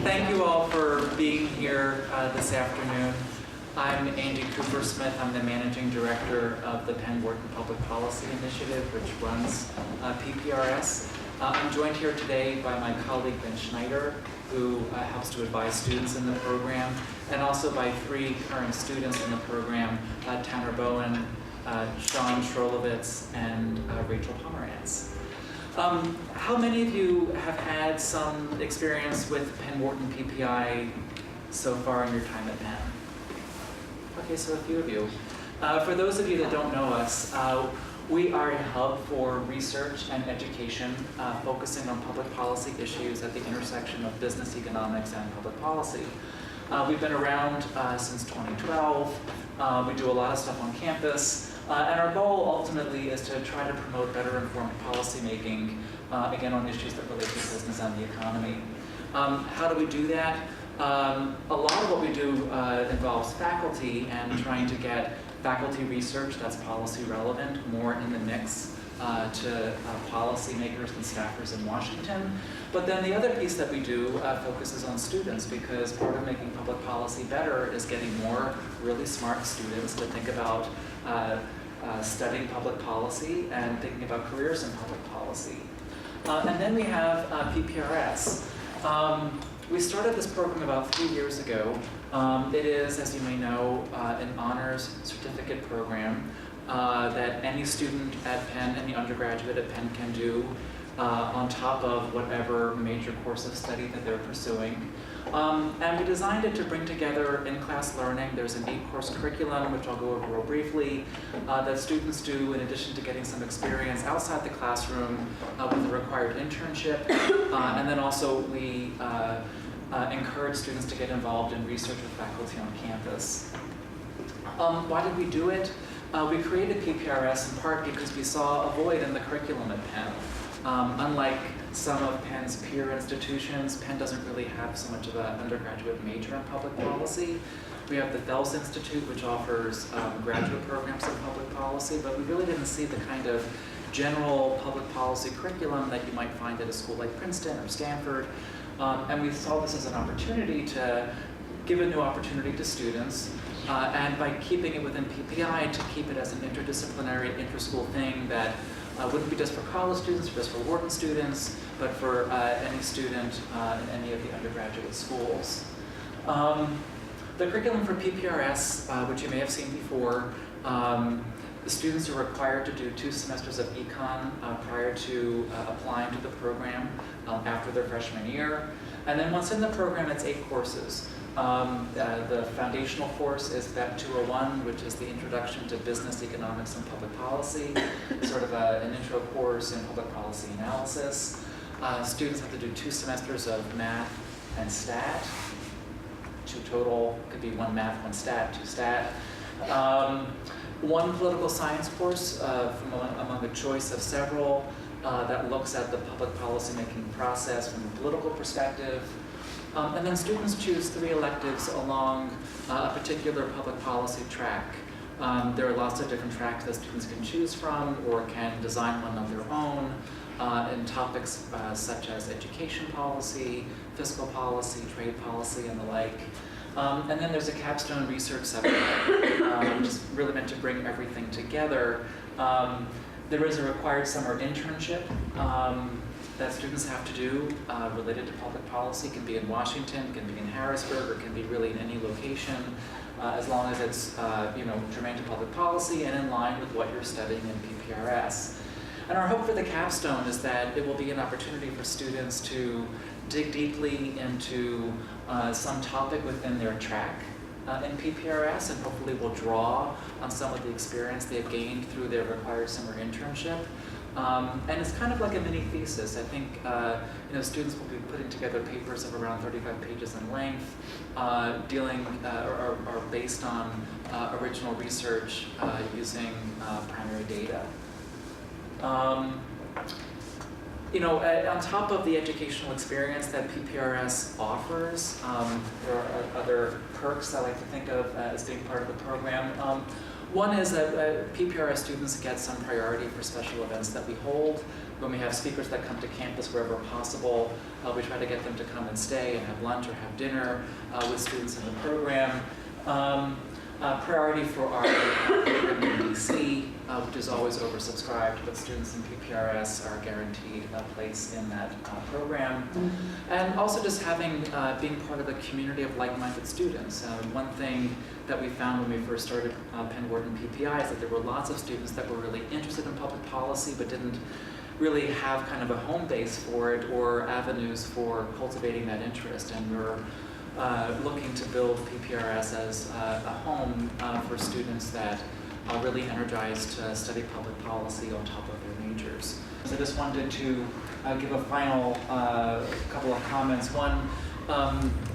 Thank you all for being here this afternoon. I'm Andy Cooper-Smith. I'm the Managing Director of the Penn Wharton Public Policy Initiative, which runs PPRS. I'm joined here today by my colleague Ben Schneider, who helps to advise students in the program, and also by three current students in the program, Tanner Bowen, Sean Schrolovitz, and Rachel Pomerantz. How many of you have had some experience with Penn Wharton PPI so far in your time at Penn? Okay, so a few of you. For those of you that don't know us, we are a hub for research and education, focusing on public policy issues at the intersection of business economics and public policy. We've been around since 2012. We do a lot of stuff on campus. And our goal ultimately is to try to promote better informed policymaking, again, on issues that relate to business and the economy. How do we do that? A lot of what we do involves faculty and trying to get faculty research that's policy relevant more in the mix to policymakers and staffers in Washington. But then the other piece that we do focuses on students, because part of making public policy better is getting more really smart students to think about studying public policy and thinking about careers in public policy. And then we have PPRS. We started this program about 3 years ago. It is, as you may know, an honors certificate program that any student at Penn, any undergraduate at Penn can do on top of whatever major course of study that they're pursuing. And we designed it to bring together in-class learning. There's an 8-course curriculum, which I'll go over real briefly, that students do in addition to getting some experience outside the classroom with a required internship. And then also we encourage students to get involved in research with faculty on campus. Why did we do it? We created PPRS in part because we saw a void in the curriculum at Penn. Unlike some of Penn's peer institutions, Penn doesn't really have so much of an undergraduate major in public policy. We have the Fels Institute, which offers graduate programs in public policy, but we really didn't see the kind of general public policy curriculum that you might find at a school like Princeton or Stanford. And we saw this as an opportunity to give a new opportunity to students, and by keeping it within PPI, to keep it as an interdisciplinary, inter-school thing that wouldn't be just for college students or just for Wharton students, but for any student in any of the undergraduate schools. The curriculum for PPRS, which you may have seen before, the students are required to do 2 semesters of econ prior to applying to the program after their freshman year. And then once in the program, it's 8 courses. The foundational course is BEP 201, which is the Introduction to Business, Economics, and Public Policy, sort of an intro course in public policy analysis. Students have to do 2 semesters of math and stat. 2 total, could be 1 math, 1 stat, 2 stat. 1 political science course from among a choice of several that looks at the public policy making process from a political perspective. And then students choose 3 electives along a particular public policy track. There are lots of different tracks that students can choose from or can design one of their own in topics such as education policy, fiscal policy, trade policy, and the like. And then there's a capstone research subject, which is really meant to bring everything together. There is a required summer internship that students have to do related to public policy. It can be in Washington, it can be in Harrisburg, or it can be really in any location, as long as it's germane to public policy and in line with what you're studying in PPRS. And our hope for the capstone is that it will be an opportunity for students to dig deeply into some topic within their track in PPRS, and hopefully will draw on some of the experience they've gained through their required summer internship. And it's kind of like a mini thesis. I think students will be putting together papers of around 35 pages in length, dealing or based on original research using primary data. On top of the educational experience that PPRS offers, there are other perks I like to think of as being part of the program. One is that PPRS students get some priority for special events that we hold. when we have speakers that come to campus wherever possible, we try to get them to come and stay and have lunch or have dinner with students in the program. Priority for our program in DC, which is always oversubscribed, but students in PPRS are guaranteed a place in that program. And also just being part of a community of like-minded students. One thing that we found when we first started Penn Wharton PPI is that there were lots of students that were really interested in public policy but didn't really have kind of a home base for it or avenues for cultivating that interest. And we're looking to build PPRS as a home for students that are really energized to study public policy on top of their majors. So I just wanted to give a final couple of comments. One,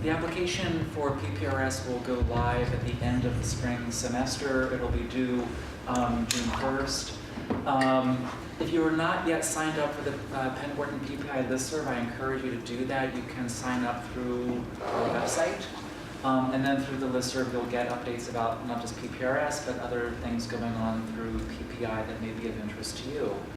the application for PPRS will go live at the end of the spring semester. It'll be due June 1st. If you are not yet signed up for the Penn Wharton PPI listserv, I encourage you to do that. You can sign up through our website, and then through the listserv you'll get updates about not just PPRS, but other things going on through PPI that may be of interest to you.